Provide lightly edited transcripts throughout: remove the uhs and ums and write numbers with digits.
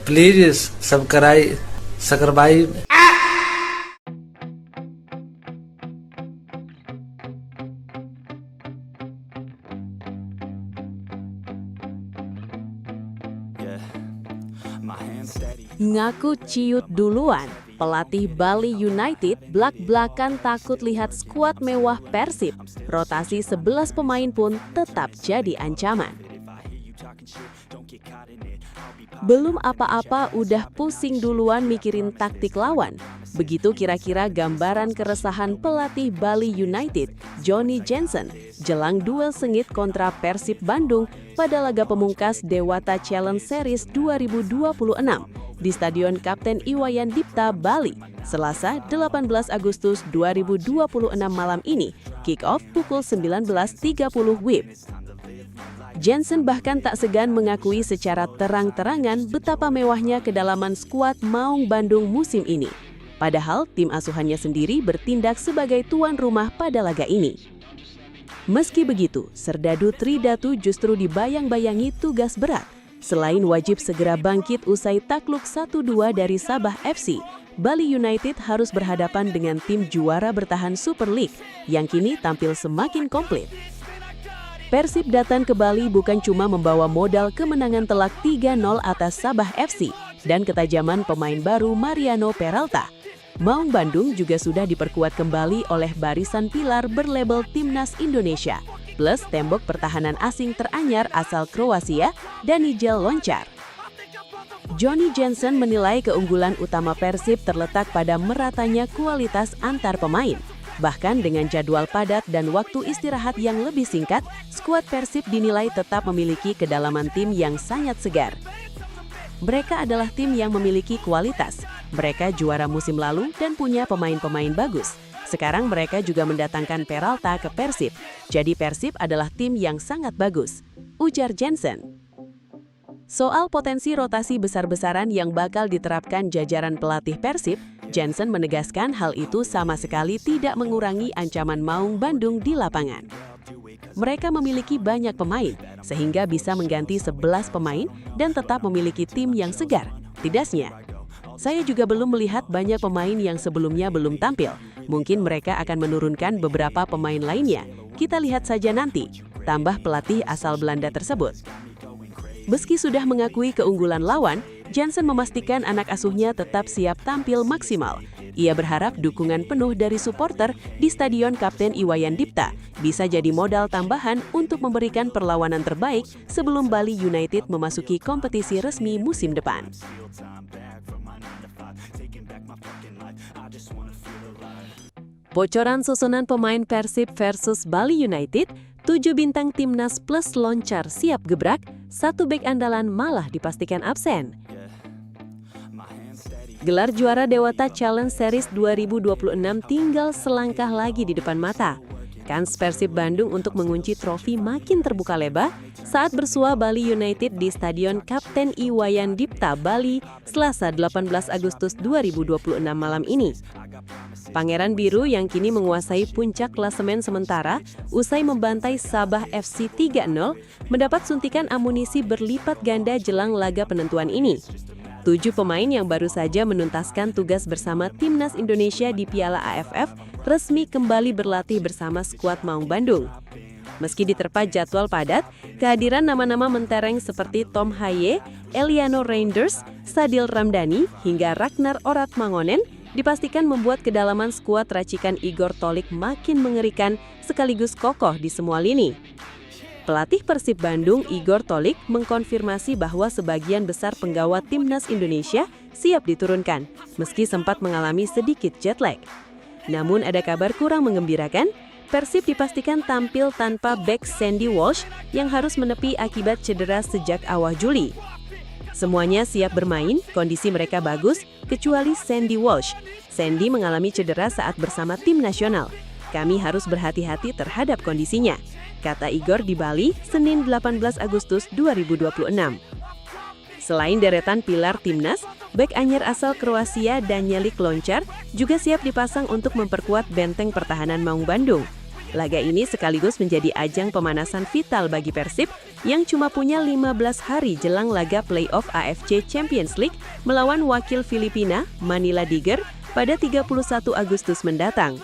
Please subscribe. Ngaku ciut duluan, pelatih Bali United blak-blakan takut lihat skuad mewah Persib. Rotasi 11 pemain pun tetap jadi ancaman. Belum apa-apa udah pusing duluan mikirin taktik lawan. Begitu kira-kira gambaran keresahan pelatih Bali United, Johnny Jensen, jelang duel sengit kontra Persib Bandung pada laga pemungkas Dewata Challenge Series 2026 di Stadion Kapten Iwayan Dipta, Bali, Selasa 18 Agustus 2026 malam ini, kick-off pukul 19.30 WIB. Jensen bahkan tak segan mengakui secara terang-terangan betapa mewahnya kedalaman skuad Maung Bandung musim ini. Padahal tim asuhannya sendiri bertindak sebagai tuan rumah pada laga ini. Meski begitu, Serdadu Tridatu justru dibayang-bayangi tugas berat. Selain wajib segera bangkit usai takluk 1-2 dari Sabah FC, Bali United harus berhadapan dengan tim juara bertahan Super League yang kini tampil semakin komplit. Persib datang ke Bali bukan cuma membawa modal kemenangan telak 3-0 atas Sabah FC dan ketajaman pemain baru Mariano Peralta. Maung Bandung juga sudah diperkuat kembali oleh barisan pilar berlabel Timnas Indonesia, plus tembok pertahanan asing teranyar asal Kroasia, Danijel Loncar. Johnny Jensen menilai keunggulan utama Persib terletak pada meratanya kualitas antar pemain. Bahkan dengan jadwal padat dan waktu istirahat yang lebih singkat, skuad Persib dinilai tetap memiliki kedalaman tim yang sangat segar. Mereka adalah tim yang memiliki kualitas. Mereka juara musim lalu dan punya pemain-pemain bagus. Sekarang mereka juga mendatangkan Peralta ke Persib. Jadi Persib adalah tim yang sangat bagus, ujar Jensen. Soal potensi rotasi besar-besaran yang bakal diterapkan jajaran pelatih Persib, Jensen menegaskan hal itu sama sekali tidak mengurangi ancaman Maung Bandung di lapangan. Mereka memiliki banyak pemain, sehingga bisa mengganti 11 pemain dan tetap memiliki tim yang segar. Tidaknya, saya juga belum melihat banyak pemain yang sebelumnya belum tampil. Mungkin mereka akan menurunkan beberapa pemain lainnya. Kita lihat saja nanti, tambah pelatih asal Belanda tersebut. Meski sudah mengakui keunggulan lawan, Jensen memastikan anak asuhnya tetap siap tampil maksimal. Ia berharap dukungan penuh dari supporter di Stadion Kapten Iwayan Dipta bisa jadi modal tambahan untuk memberikan perlawanan terbaik sebelum Bali United memasuki kompetisi resmi musim depan. Bocoran susunan pemain Persib versus Bali United, 7 bintang timnas plus Loncar siap gebrak, 1 bek andalan malah dipastikan absen. Gelar juara Dewata Challenge Series 2026 tinggal selangkah lagi di depan mata. Kans Persib Bandung untuk mengunci trofi makin terbuka lebar saat bersua Bali United di Stadion Kapten Iwayan Dipta, Bali, Selasa 18 Agustus 2026 malam ini. Pangeran Biru yang kini menguasai puncak klasemen sementara usai membantai Sabah FC 3-0 mendapat suntikan amunisi berlipat ganda jelang laga penentuan ini. 7 pemain yang baru saja menuntaskan tugas bersama Timnas Indonesia di Piala AFF resmi kembali berlatih bersama skuad Maung Bandung. Meski diterpa jadwal padat, kehadiran nama-nama mentereng seperti Tom Haye, Eliano Reinders, Sadil Ramdhani, hingga Ragnar Orat Mangonen dipastikan membuat kedalaman skuad racikan Igor Tolik makin mengerikan sekaligus kokoh di semua lini. Pelatih Persib Bandung, Igor Tolik, mengkonfirmasi bahwa sebagian besar penggawa Timnas Indonesia siap diturunkan, meski sempat mengalami sedikit jet lag. Namun ada kabar kurang menggembirakan, Persib dipastikan tampil tanpa bek Sandy Walsh yang harus menepi akibat cedera sejak awal Juli. Semuanya siap bermain, kondisi mereka bagus, kecuali Sandy Walsh. Sandy mengalami cedera saat bersama tim nasional. Kami harus berhati-hati terhadap kondisinya, kata Igor di Bali, Senin 18 Agustus 2026. Selain deretan pilar timnas, bek anyar asal Kroasia Danijel Loncar juga siap dipasang untuk memperkuat benteng pertahanan Maung Bandung. Laga ini sekaligus menjadi ajang pemanasan vital bagi Persib yang cuma punya 15 hari jelang laga playoff AFC Champions League melawan wakil Filipina, Manila Tiger, pada 31 Agustus mendatang.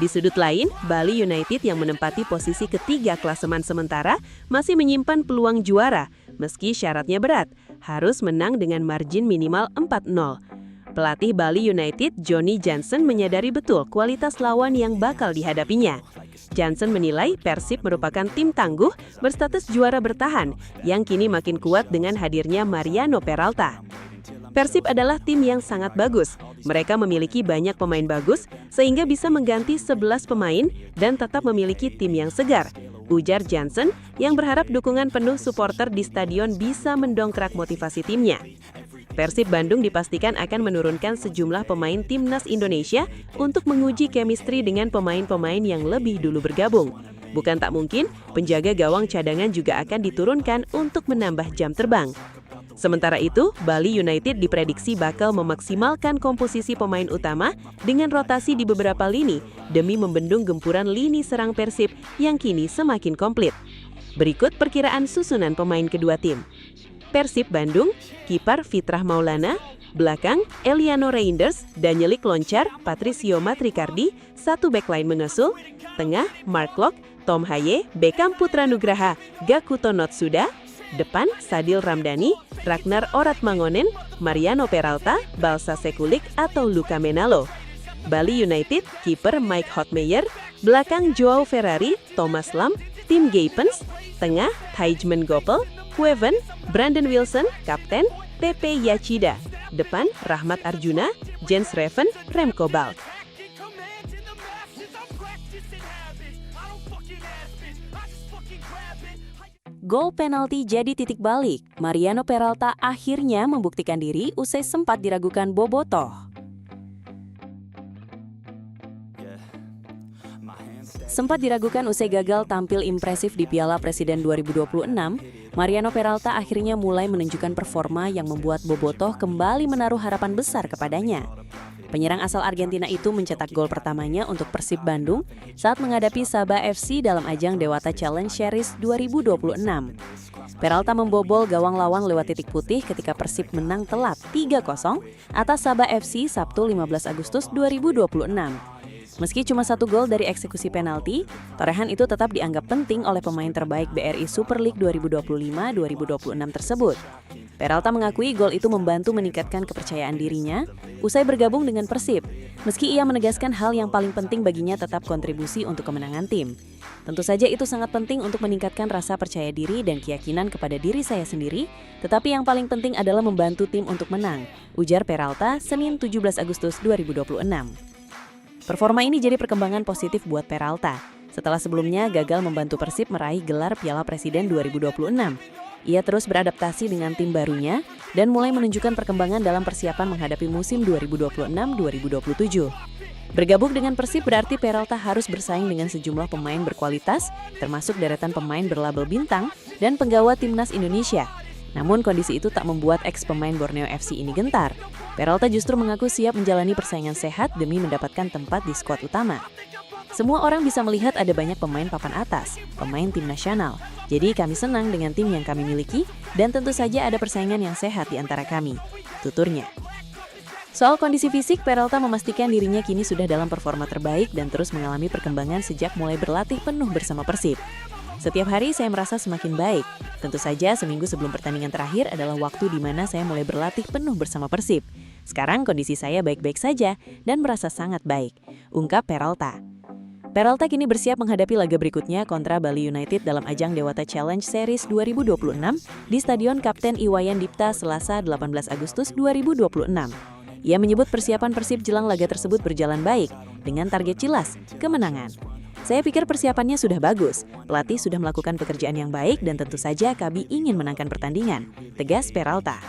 Di sudut lain, Bali United yang menempati posisi ketiga klasemen sementara masih menyimpan peluang juara, meski syaratnya berat, harus menang dengan margin minimal 4-0. Pelatih Bali United, Johnny Jansen, menyadari betul kualitas lawan yang bakal dihadapinya. Jansen menilai Persib merupakan tim tangguh berstatus juara bertahan yang kini makin kuat dengan hadirnya Mariano Peralta. Persib adalah tim yang sangat bagus. Mereka memiliki banyak pemain bagus sehingga bisa mengganti 11 pemain dan tetap memiliki tim yang segar, ujar Jansen yang berharap dukungan penuh supporter di stadion bisa mendongkrak motivasi timnya. Persib Bandung dipastikan akan menurunkan sejumlah pemain timnas Indonesia untuk menguji chemistry dengan pemain-pemain yang lebih dulu bergabung. Bukan tak mungkin, penjaga gawang cadangan juga akan diturunkan untuk menambah jam terbang. Sementara itu, Bali United diprediksi bakal memaksimalkan komposisi pemain utama dengan rotasi di beberapa lini demi membendung gempuran lini serang Persib yang kini semakin komplit. Berikut perkiraan susunan pemain kedua tim. Persib Bandung, kiper Fitrah Maulana, belakang Eliano Reinders, Danielik Loncar, Patricio Matricardi, satu backline mengusul, tengah Mark Locke, Tom Haye, Beckham Putra Nugraha, Gakuto Notsuda, depan Sadil Ramdhani, Ragnar Oratmangonen, Mariano Peralta, Balsa Sekulik atau Luka Menalo. Bali United, kiper Mike Hotmeyer, belakang Joao Ferrari, Thomas Lam, Tim Gapens, tengah Tijmen Gopel, Kweven, Brandon Wilson, Kapten, Pepe Yachida, depan Rahmat Arjuna, Jens Reven, Remco Balk. Gol penalti jadi titik balik. Mariano Peralta akhirnya membuktikan diri usai sempat diragukan Bobotoh. Sempat diragukan usai gagal tampil impresif di Piala Presiden 2026, Mariano Peralta akhirnya mulai menunjukkan performa yang membuat Bobotoh kembali menaruh harapan besar kepadanya. Penyerang asal Argentina itu mencetak gol pertamanya untuk Persib Bandung saat menghadapi Sabah FC dalam ajang Dewata Challenge Series 2026. Peralta membobol gawang lawan lewat titik putih ketika Persib menang telak 3-0 atas Sabah FC Sabtu 15 Agustus 2026. Meski cuma satu gol dari eksekusi penalti, torehan itu tetap dianggap penting oleh pemain terbaik BRI Super League 2025-2026 tersebut. Peralta mengakui gol itu membantu meningkatkan kepercayaan dirinya usai bergabung dengan Persib, meski ia menegaskan hal yang paling penting baginya tetap kontribusi untuk kemenangan tim. Tentu saja itu sangat penting untuk meningkatkan rasa percaya diri dan keyakinan kepada diri saya sendiri, tetapi yang paling penting adalah membantu tim untuk menang, ujar Peralta Senin 17 Agustus 2026. Performa ini jadi perkembangan positif buat Peralta, setelah sebelumnya gagal membantu Persib meraih gelar Piala Presiden 2026. Ia terus beradaptasi dengan tim barunya dan mulai menunjukkan perkembangan dalam persiapan menghadapi musim 2026-2027. Bergabung dengan Persib berarti Peralta harus bersaing dengan sejumlah pemain berkualitas, termasuk deretan pemain berlabel bintang dan penggawa timnas Indonesia. Namun kondisi itu tak membuat ex-pemain Borneo FC ini gentar. Peralta justru mengaku siap menjalani persaingan sehat demi mendapatkan tempat di skuad utama. Semua orang bisa melihat ada banyak pemain papan atas, pemain tim nasional. Jadi kami senang dengan tim yang kami miliki dan tentu saja ada persaingan yang sehat di antara kami, tuturnya. Soal kondisi fisik, Peralta memastikan dirinya kini sudah dalam performa terbaik dan terus mengalami perkembangan sejak mulai berlatih penuh bersama Persib. Setiap hari saya merasa semakin baik. Tentu saja seminggu sebelum pertandingan terakhir adalah waktu di mana saya mulai berlatih penuh bersama Persib. Sekarang kondisi saya baik-baik saja dan merasa sangat baik, ungkap Peralta. Peralta kini bersiap menghadapi laga berikutnya kontra Bali United dalam ajang Dewata Challenge Series 2026 di Stadion Kapten Iwayan Dipta Selasa 18 Agustus 2026. Ia menyebut persiapan Persib jelang laga tersebut berjalan baik dengan target jelas, kemenangan. Saya pikir persiapannya sudah bagus, pelatih sudah melakukan pekerjaan yang baik dan tentu saja kami ingin menangkan pertandingan, tegas Peralta.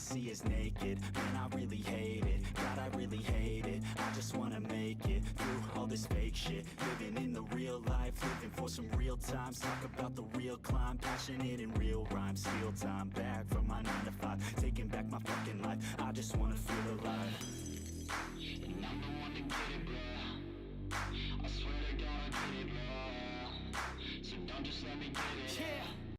see is naked. Man, I really hate it, God, I really hate it. I just wanna make it through all this fake shit. Living in the real life, living for some real times. Talk about the real climb, passionate in real rhymes. Steal time back from my 9 to 5, taking back my fucking life. I just wanna feel alive. And I'm the one to get it, bro. I swear to God I get it, bro. So don't just let me get it. Yeah.